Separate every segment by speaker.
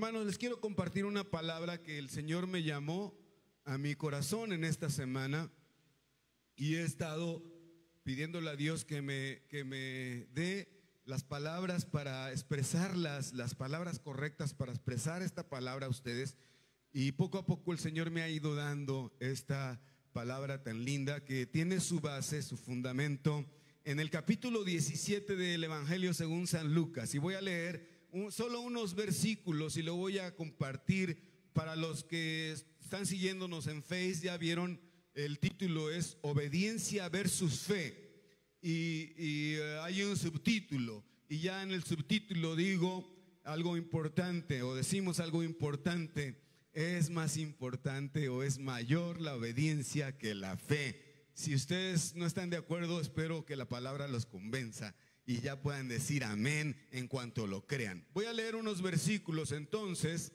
Speaker 1: Hermanos, les quiero compartir una palabra que el Señor me llamó a mi corazón en esta semana y he estado pidiéndole a Dios que me dé las palabras para expresarlas, las palabras correctas para expresar esta palabra a ustedes. Y poco a poco el Señor me ha ido dando esta palabra tan linda que tiene su base, su fundamento en el capítulo 17 del Evangelio según San Lucas. Y voy a leer solo unos versículos y lo voy a compartir para los que están siguiéndonos en Face. Ya vieron, el título es Obediencia versus Fe y hay un subtítulo, y ya en el subtítulo digo algo importante, o decimos algo importante: es más importante o es mayor la obediencia que la fe. Si ustedes no están de acuerdo, espero que la palabra los convenza y ya puedan decir amén en cuanto lo crean. Voy a leer unos versículos entonces.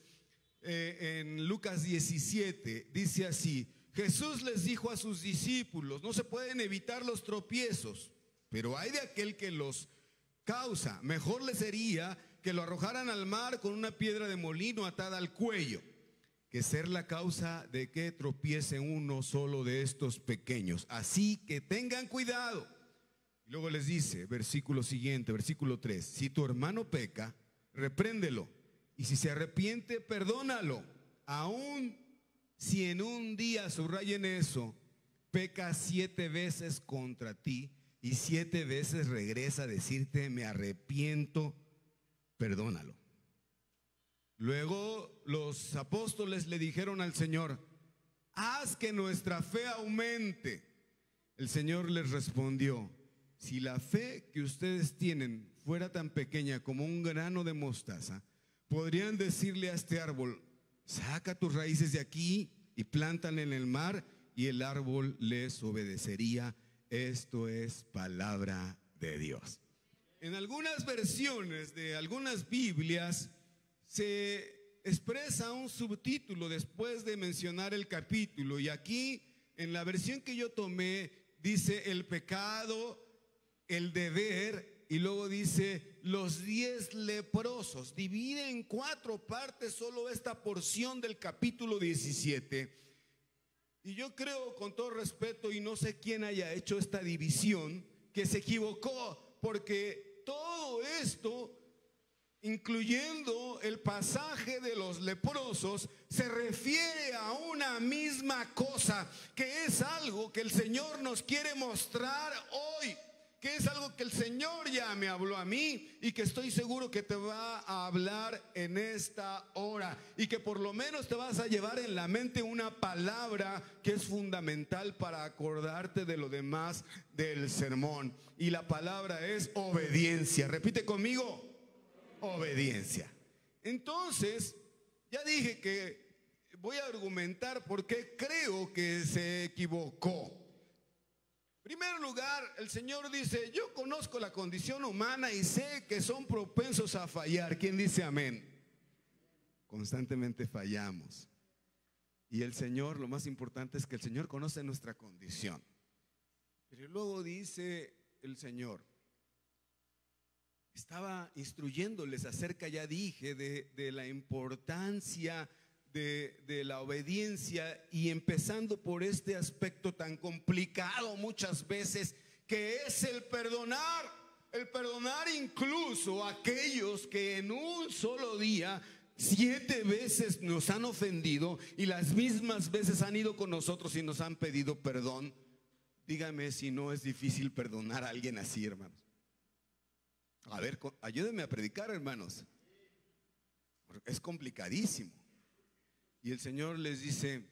Speaker 1: En Lucas 17 dice así: Jesús les dijo a sus discípulos: no se pueden evitar los tropiezos, pero hay de aquel que los causa. Mejor le sería que lo arrojaran al mar con una piedra de molino atada al cuello, que ser la causa de que tropiece uno solo de estos pequeños. Así que tengan cuidado. Y luego les dice, versículo siguiente, versículo 3: si tu hermano peca, repréndelo, y si se arrepiente, perdónalo. Aún si en un día, subrayen eso, peca 7 veces contra ti y 7 veces regresa a decirte me arrepiento, perdónalo. Luego los apóstoles le dijeron al Señor: haz que nuestra fe aumente. El Señor les respondió: si la fe que ustedes tienen fuera tan pequeña como un grano de mostaza, podrían decirle a este árbol: saca tus raíces de aquí y plántalas en el mar, y el árbol les obedecería. Esto es palabra de Dios. En algunas versiones de algunas Biblias se expresa un subtítulo después de mencionar el capítulo, y aquí en la versión que yo tomé dice el pecado, el deber, y luego dice los 10 leprosos. Divide en 4 partes solo esta porción del capítulo 17. Y yo creo, con todo respeto, y no sé quién haya hecho esta división, que se equivocó, porque todo esto, incluyendo el pasaje de los leprosos, se refiere a una misma cosa, que es algo que el Señor nos quiere mostrar hoy, que es algo que el Señor ya me habló a mí y que estoy seguro que te va a hablar en esta hora, y que por lo menos te vas a llevar en la mente una palabra que es fundamental para acordarte de lo demás del sermón, y la palabra es obediencia. Repite conmigo: obediencia. Entonces, ya dije que voy a argumentar por qué creo que se equivocó. En primer lugar, el Señor dice: yo conozco la condición humana y sé que son propensos a fallar. ¿Quién dice amén? Constantemente fallamos. Y el Señor, lo más importante es que el Señor conoce nuestra condición. Pero luego dice el Señor, estaba instruyéndoles acerca, ya dije, de la importancia de la obediencia, y empezando por este aspecto tan complicado muchas veces, que es el perdonar incluso a aquellos que en un solo día 7 veces nos han ofendido, y las mismas veces han ido con nosotros y nos han pedido perdón. Dígame si no es difícil perdonar a alguien así, hermanos. A ver, ayúdenme a predicar, hermanos. Es complicadísimo. Y el Señor les dice: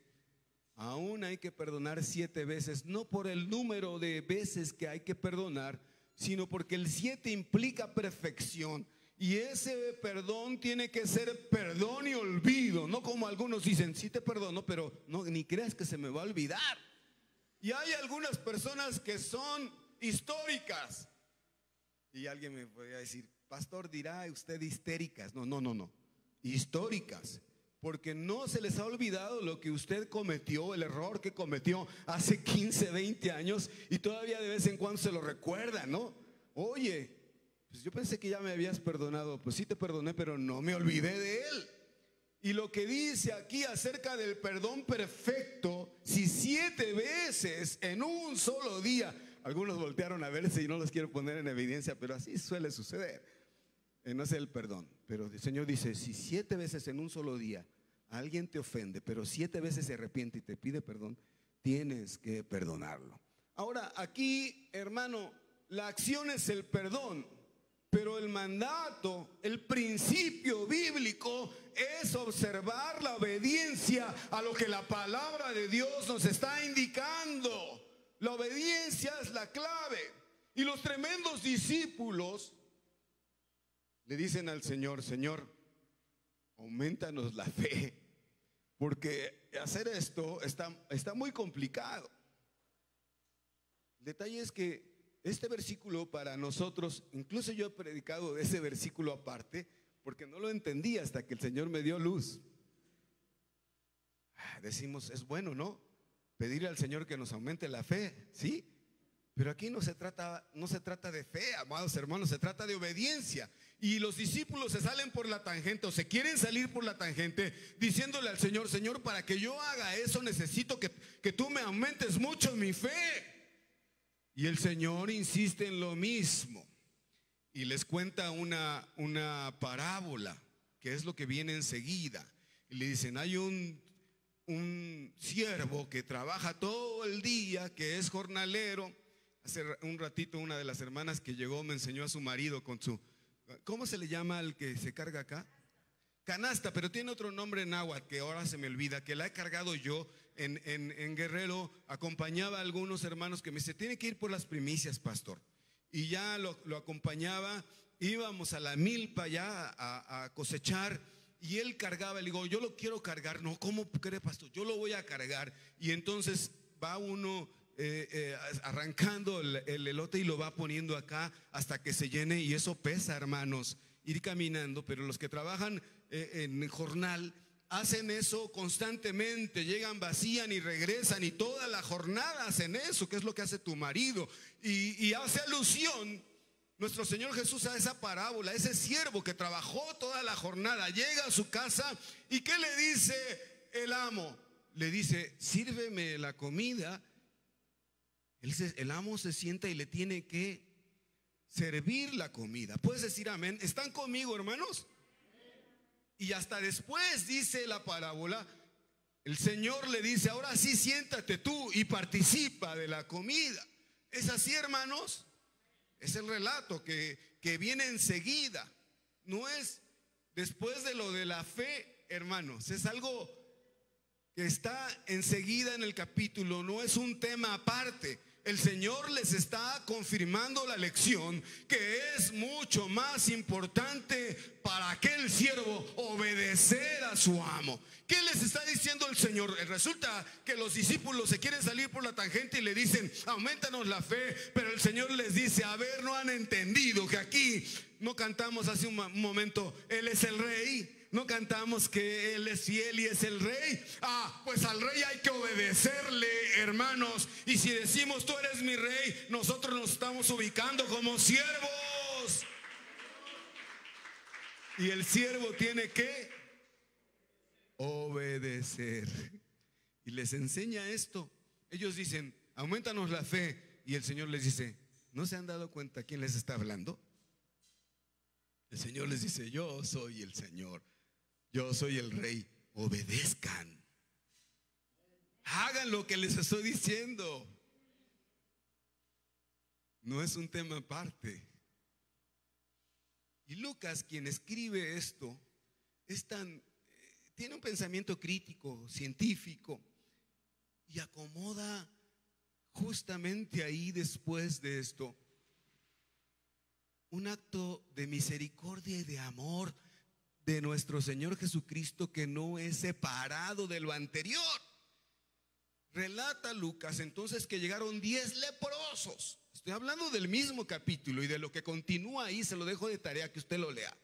Speaker 1: aún hay que perdonar 7 veces, no por el número de veces que hay que perdonar, sino porque el 7 implica perfección. Y ese perdón tiene que ser perdón y olvido, no como algunos dicen: sí te perdono, pero no, ni creas que se me va a olvidar. Y hay algunas personas que son históricas. Y alguien me podría decir: pastor, dirá usted histéricas. No, históricas, porque no se les ha olvidado lo que usted cometió, el error que cometió hace 15, 20 años, y todavía de vez en cuando se lo recuerda, ¿no? Oye, pues yo pensé que ya me habías perdonado. Pues sí te perdoné, pero no me olvidé de él. Y lo que dice aquí acerca del perdón perfecto, si 7 veces en un solo día, algunos voltearon a verse y no los quiero poner en evidencia, pero así suele suceder. No es el perdón, pero el Señor dice, si 7 veces en un solo día alguien te ofende, pero 7 veces se arrepiente y te pide perdón, tienes que perdonarlo. Ahora, aquí, hermano, la acción es el perdón, pero el mandato, el principio bíblico es observar la obediencia a lo que la palabra de Dios nos está indicando. La obediencia es la clave. Y los tremendos discípulos le dicen al Señor, Señor, aumentanos la fe, porque hacer esto está muy complicado. El detalle es que este versículo para nosotros, incluso yo he predicado de ese versículo aparte, porque no lo entendí hasta que el Señor me dio luz. Decimos, es bueno, ¿no? Pedirle al Señor que nos aumente la fe, ¿sí? Pero aquí no se trata de fe, amados hermanos, se trata de obediencia. Y los discípulos se salen por la tangente, o se quieren salir por la tangente, diciéndole al Señor, Señor, para que yo haga eso necesito que tú me aumentes mucho mi fe. Y el Señor insiste en lo mismo y les cuenta una parábola, que es lo que viene enseguida. Y le dicen, hay un siervo que trabaja todo el día, que es jornalero. Hace un ratito una de las hermanas que llegó me enseñó a su marido con su, ¿cómo se le llama al que se carga acá? Canasta, pero tiene otro nombre en náhuatl que ahora se me olvida, que la he cargado yo en Guerrero. Acompañaba a algunos hermanos que me dice, tiene que ir por las primicias, pastor. Y ya lo acompañaba, íbamos a la milpa ya a cosechar, y él cargaba. Le digo, yo lo quiero cargar. No, ¿cómo cree, pastor? Yo lo voy a cargar. Y entonces va uno arrancando el elote y lo va poniendo acá hasta que se llene, y eso pesa, hermanos, ir caminando. Pero los que trabajan en jornal hacen eso constantemente, llegan, vacían y regresan, y toda la jornada hacen eso, que es lo que hace tu marido. Y hace alusión nuestro Señor Jesús a esa parábola, ese siervo que trabajó toda la jornada, llega a su casa, y ¿qué le dice el amo? Le dice, sírveme la comida. El amo se sienta y le tiene que servir la comida. ¿Puedes decir amén? ¿Están conmigo, hermanos? Y hasta después dice la parábola, el Señor le dice, ahora sí siéntate tú y participa de la comida. ¿Es así, hermanos? Es el relato que viene enseguida. No es después de lo de la fe, hermanos. Es algo que está enseguida en el capítulo. No es un tema aparte. El Señor les está confirmando la lección, que es mucho más importante para aquel siervo obedecer a su amo. ¿Qué les está diciendo el Señor? Resulta que los discípulos se quieren salir por la tangente y le dicen, aumentanos la fe, pero el Señor les dice, a ver, no han entendido que aquí no cantamos hace un momento, Él es el Rey. No cantamos que Él es fiel y es el Rey. Pues al Rey hay que obedecerle, hermanos. Y si decimos tú eres mi Rey, nosotros nos estamos ubicando como siervos. Y el siervo tiene que obedecer. Y les enseña esto. Ellos dicen, aumentanos la fe. Y el Señor les dice, ¿no se han dado cuenta quién les está hablando? El Señor les dice, yo soy el Señor. Yo soy el Rey, obedezcan. Hagan lo que les estoy diciendo. No es un tema aparte. Y Lucas, quien escribe esto, tiene un pensamiento crítico, científico, y acomoda justamente ahí, después de esto, un acto de misericordia y de amor de nuestro Señor Jesucristo, que no es separado de lo anterior. Relata Lucas entonces que llegaron 10 leprosos. Estoy hablando del mismo capítulo, y de lo que continúa ahí se lo dejo de tarea que usted lo lea.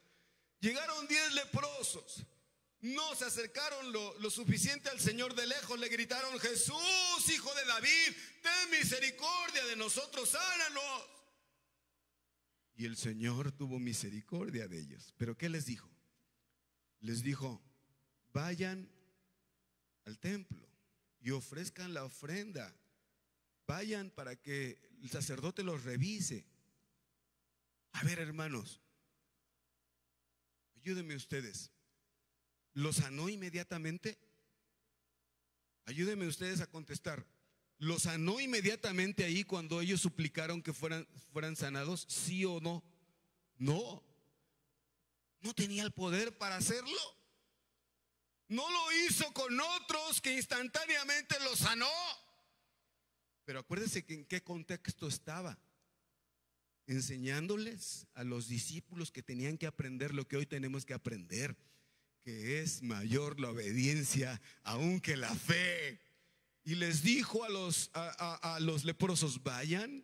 Speaker 1: Llegaron 10 leprosos. No se acercaron lo suficiente al Señor, de lejos le gritaron, Jesús, hijo de David, ten misericordia de nosotros, sánanos. Y el Señor tuvo misericordia de ellos. ¿Pero qué les dijo? Les dijo, vayan al templo y ofrezcan la ofrenda. Vayan para que el sacerdote los revise. A ver, hermanos, ayúdenme ustedes. ¿Lo sanó inmediatamente? Ayúdenme ustedes a contestar. ¿Lo sanó inmediatamente ahí cuando ellos suplicaron que fueran sanados? ¿Sí o no? No. No tenía el poder para hacerlo. No lo hizo con otros que instantáneamente lo sanó. Pero acuérdense que en qué contexto estaba. Enseñándoles a los discípulos que tenían que aprender lo que hoy tenemos que aprender, que es mayor la obediencia aún que la fe. Y les dijo a los leprosos: vayan,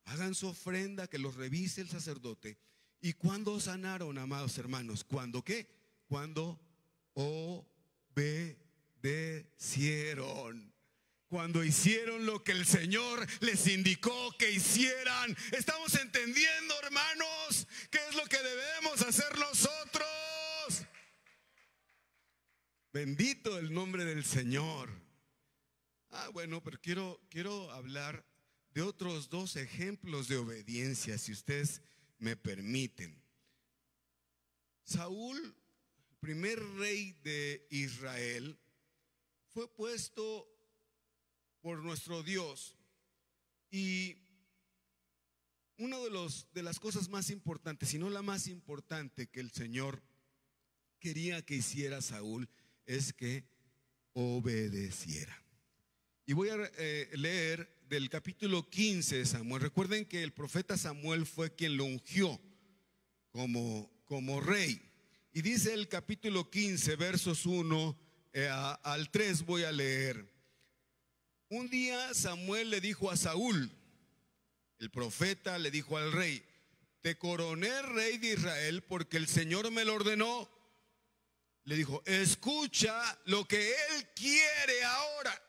Speaker 1: hagan su ofrenda, que los revise el sacerdote. ¿Y cuándo sanaron, amados hermanos? ¿Cuándo qué? Cuando obedecieron. Cuando hicieron lo que el Señor les indicó que hicieran. ¿Estamos entendiendo, hermanos, qué es lo que debemos hacer nosotros? Bendito el nombre del Señor. Bueno, pero quiero hablar de otros dos ejemplos de obediencia, si ustedes me permiten. Saúl, el primer rey de Israel, fue puesto por nuestro Dios, y una de las cosas más importantes, si no la más importante, que el Señor quería que hiciera Saúl es que obedeciera. Y voy a leer del capítulo 15 de Samuel. Recuerden que el profeta Samuel fue quien lo ungió como rey. Y dice el capítulo 15, versos 1 al 3, voy a leer. Un día Samuel le dijo a Saúl, el profeta le dijo al rey: te coroné rey de Israel porque el Señor me lo ordenó. Le dijo: escucha lo que Él quiere ahora.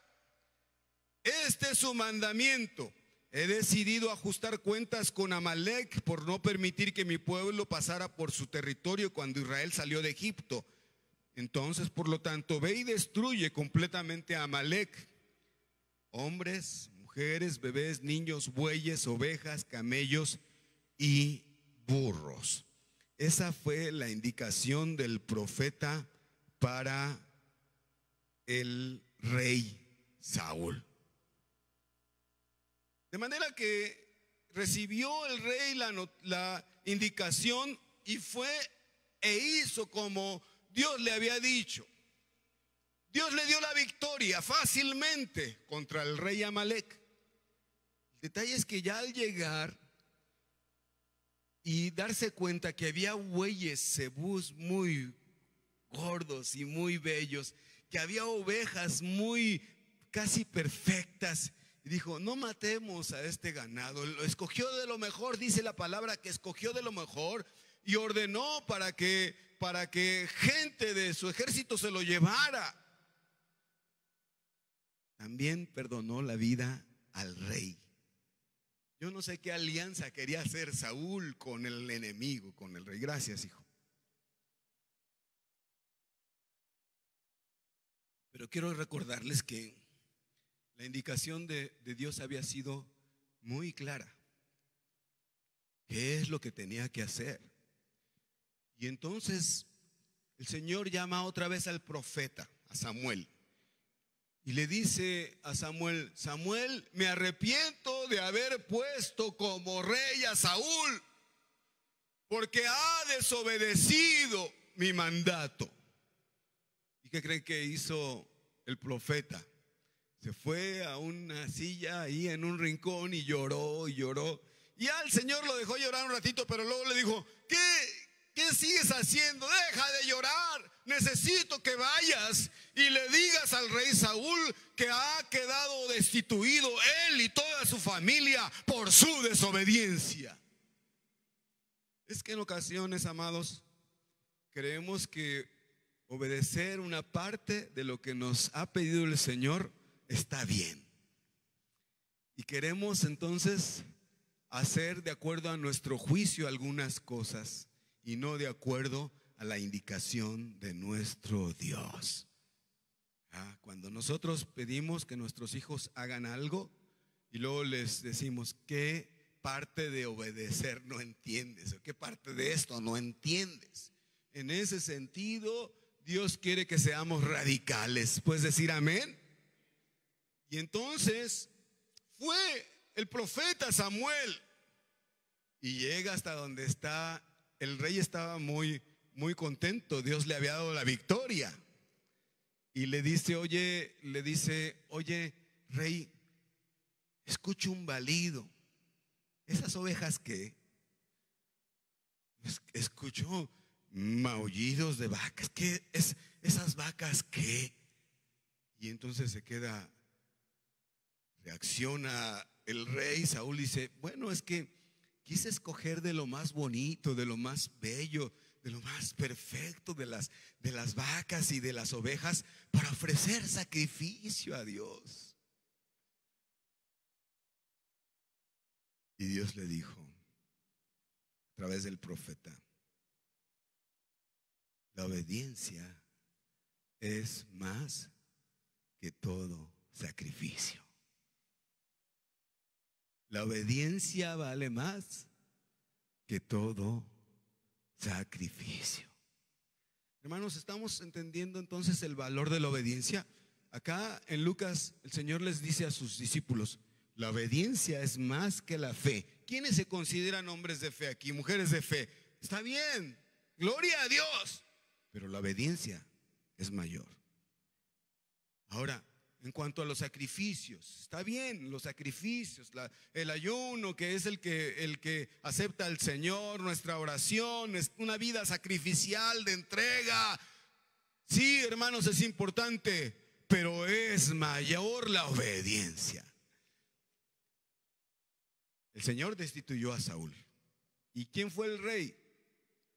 Speaker 1: Este es su mandamiento. He decidido ajustar cuentas con Amalec por no permitir que mi pueblo pasara por su territorio cuando Israel salió de Egipto. Entonces, por lo tanto, ve y destruye completamente a Amalec. Hombres, mujeres, bebés, niños, bueyes, ovejas, camellos y burros. Esa fue la indicación del profeta para el rey Saúl. De manera que recibió el rey la indicación y fue e hizo como Dios le había dicho. Dios le dio la victoria fácilmente contra el rey Amalec. El detalle es que ya al llegar y darse cuenta que había bueyes cebús muy gordos y muy bellos, que había ovejas muy casi perfectas, y dijo: no matemos a este ganado. Lo escogió de lo mejor, dice la palabra que escogió de lo mejor, y ordenó para que gente de su ejército se lo llevara. También perdonó la vida al rey. Yo no sé qué alianza quería hacer Saúl con el enemigo, con el rey. Gracias, hijo. Pero quiero recordarles que la indicación de Dios había sido muy clara. ¿Qué es lo que tenía que hacer? Y entonces el Señor llama otra vez al profeta, a Samuel. Y le dice a Samuel: Samuel, me arrepiento de haber puesto como rey a Saúl, porque ha desobedecido mi mandato. ¿Y qué creen que hizo el profeta? Se fue a una silla ahí en un rincón y lloró y lloró. Y ya el Señor lo dejó llorar un ratito, pero luego le dijo: ¿Qué sigues haciendo? Deja de llorar. Necesito que vayas y le digas al rey Saúl que ha quedado destituido él y toda su familia por su desobediencia. Es que en ocasiones, amados, creemos que obedecer una parte de lo que nos ha pedido el Señor está bien. Y queremos entonces hacer de acuerdo a nuestro juicio algunas cosas y no de acuerdo a la indicación de nuestro Dios. Cuando nosotros pedimos que nuestros hijos hagan algo y luego les decimos, ¿qué parte de obedecer no entiendes? ¿O qué parte de esto no entiendes? En ese sentido, Dios quiere que seamos radicales. ¿Puedes decir amén? Y entonces fue el profeta Samuel y llega hasta donde está. El rey estaba muy contento. Dios le había dado la victoria. Y le dice, oye, rey, escucho un balido. ¿Esas ovejas qué? Escucho maullidos de vacas. ¿Qué es? ¿Esas vacas qué? Y entonces reacciona el rey Saúl y dice, bueno, es que quise escoger de lo más bonito, de lo más bello, de lo más perfecto de las vacas y de las ovejas para ofrecer sacrificio a Dios. Y Dios le dijo a través del profeta, la obediencia es más que todo sacrificio. La obediencia vale más que todo sacrificio. Hermanos, ¿estamos entendiendo entonces el valor de la obediencia? Acá en Lucas el Señor les dice a sus discípulos, la obediencia es más que la fe. ¿Quiénes se consideran hombres de fe aquí? Mujeres de fe. Está bien, gloria a Dios, pero la obediencia es mayor. Ahora, en cuanto a los sacrificios, está bien, los sacrificios, el ayuno, que es el que acepta al Señor, nuestra oración, es una vida sacrificial de entrega. Sí, hermanos, es importante, pero es mayor la obediencia. El Señor destituyó a Saúl. ¿Y quién fue el rey?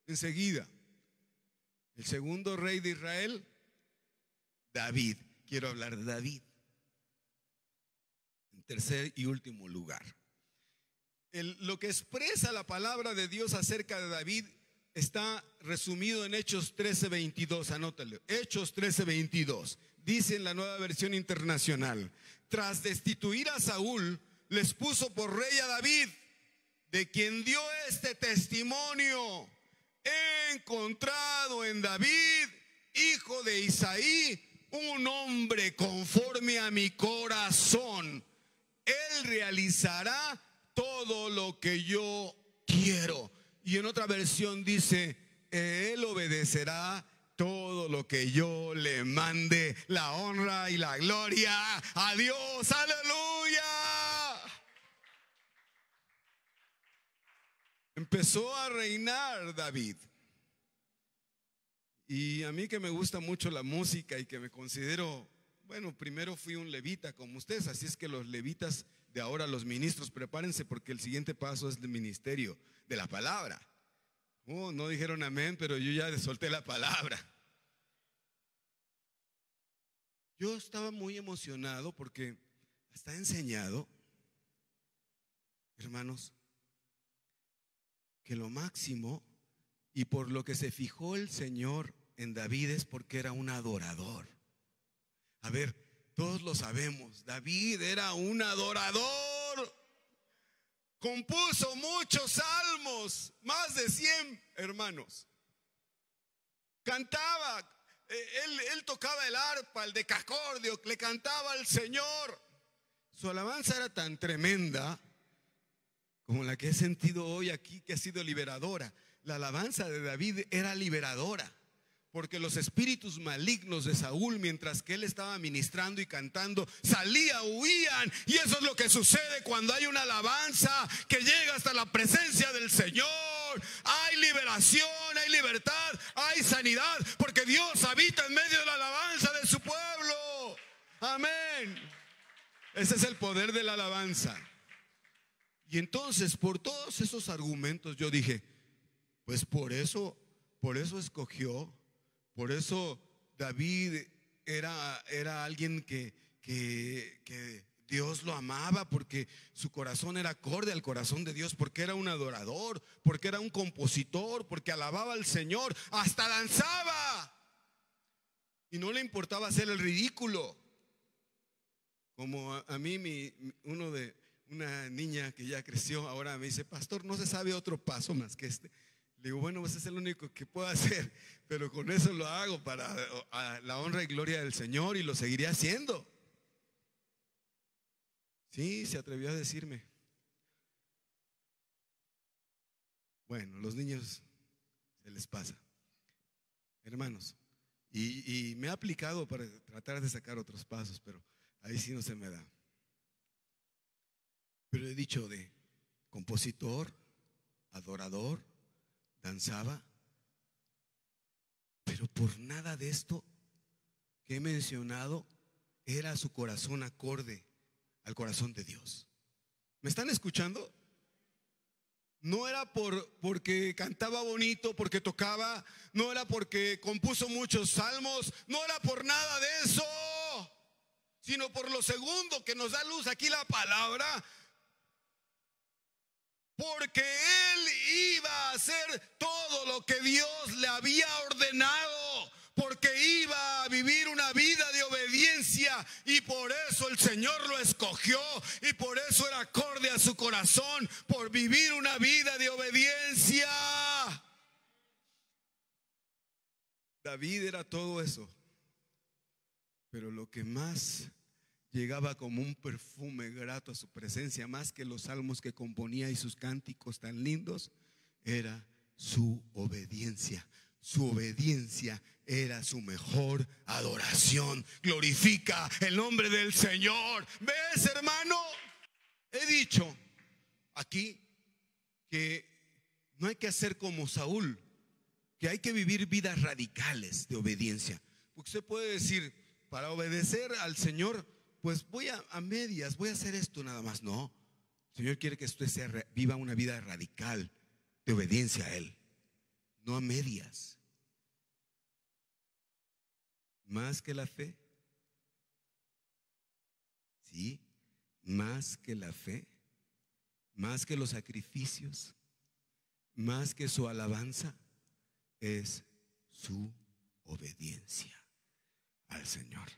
Speaker 1: Enseguida, el segundo rey de Israel, David. Quiero hablar de David. En tercer y último lugar, lo que expresa la palabra de Dios acerca de David está resumido en Hechos 13:22. Anótalo. Hechos 13:22. Dice en la Nueva Versión Internacional: tras destituir a Saúl, les puso por rey a David, de quien dio este testimonio: he encontrado en David, hijo de Isaí, un hombre conforme a mi corazón. Él realizará todo lo que yo quiero. Y en otra versión dice, él obedecerá todo lo que yo le mande. La honra y la gloria a Dios. ¡Aleluya! Empezó a reinar David. Y a mí, que me gusta mucho la música y que me considero, bueno, primero fui un levita como ustedes, así es que los levitas de ahora, los ministros, prepárense porque el siguiente paso es el ministerio de la palabra. No dijeron amén, pero yo ya solté la palabra. Yo estaba muy emocionado porque está enseñado, hermanos, que lo máximo y por lo que se fijó el Señor en David es porque era un adorador. A ver, todos lo sabemos, David era un adorador. Compuso muchos salmos, más de 100, hermanos. Cantaba, él tocaba el arpa, el decacordio, le cantaba al Señor. Su alabanza era tan tremenda como la que he sentido hoy aquí, que ha sido liberadora. La alabanza de David era liberadora, porque los espíritus malignos de Saúl, mientras que él estaba ministrando y cantando, huían. Y eso es lo que sucede cuando hay una alabanza que llega hasta la presencia del Señor. Hay liberación, hay libertad, hay sanidad, porque Dios habita en medio de la alabanza de su pueblo. Amén. Ese es el poder de la alabanza. Y entonces, por todos esos argumentos, yo dije, pues por eso escogió, por eso David era alguien que Dios lo amaba porque su corazón era acorde al corazón de Dios, porque era un adorador, porque era un compositor, porque alababa al Señor, hasta danzaba. Y no le importaba hacer el ridículo. Como a mí, una niña que ya creció, ahora me dice: pastor, no se sabe otro paso más que este. Le digo: bueno, pues es el único que puedo hacer, pero con eso lo hago para la honra y gloria del Señor, y lo seguiré haciendo. Sí, se atrevió a decirme. Bueno, los niños se les pasa, hermanos, y me ha aplicado para tratar de sacar otros pasos, pero ahí sí no se me da. Pero he dicho de compositor, adorador, danzaba, pero por nada de esto que he mencionado era su corazón acorde al corazón de Dios. ¿Me están escuchando? No era porque cantaba bonito, porque tocaba, no era porque compuso muchos salmos, no era por nada de eso, sino por lo segundo que nos da luz aquí la palabra. Porque él iba a hacer todo lo que Dios le había ordenado, porque iba a vivir una vida de obediencia, y por eso el Señor lo escogió, y por eso era acorde a su corazón, por vivir una vida de obediencia. David era todo eso, pero lo que más llegaba como un perfume grato a su presencia, más que los salmos que componía y sus cánticos tan lindos, era su obediencia. Su obediencia era su mejor adoración. Glorifica el nombre del Señor. ¿Ves, hermano? He dicho aquí que no hay que hacer como Saúl, que hay que vivir vidas radicales de obediencia. Porque usted puede decir: para obedecer al Señor, pues voy a medias, voy a hacer esto nada más. No, el Señor quiere que usted viva una vida radical de obediencia a Él, no a medias. Más que la fe, sí, más que la fe, más que los sacrificios, más que su alabanza, es su obediencia al Señor.